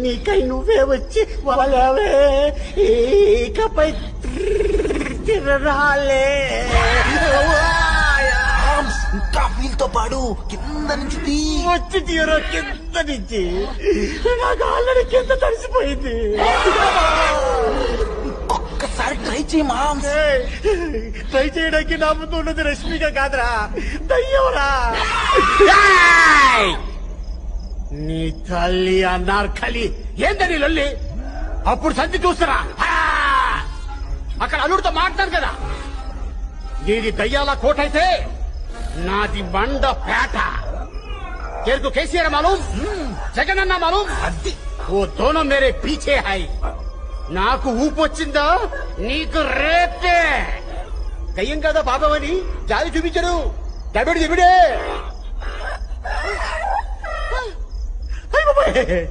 నీకై నువ్వే వచ్చి వాళ్ళవే ఇకపై తిరరాలే. ఇంకా వీళ్ళతో పాడు కింద నుంచి తీ. వచ్చి తీరో కింద నుంచి. నాకు ఆల్రెడీ కింద తడిసిపోయింది. ఒక్కసారి ట్రై చేయి మామ్స్. ట్రై చేయడానికి నా ముందు ఉన్నది రష్మిక కాదురా, దయ్యంరా. నీ తల్లి అన్నార్కలి ఏందని లొల్లి? అప్పుడు సంధి చూస్తారా? అక్కడ అల్లుడితో మాట్లాడు కదా. నీది దయ్యాల కోట అయితే నాది బండ పేట. तेरे కేసీఆర్ మాలూం, జగన్ అన్న మాలూం, ఓ దోనో మేరే పీछे హై. నాకు ఊపు వచ్చిందా నీకు రేపే. దయ్యం కదా పాపమని జాలి చూపించడు. దబిడి దిబిడే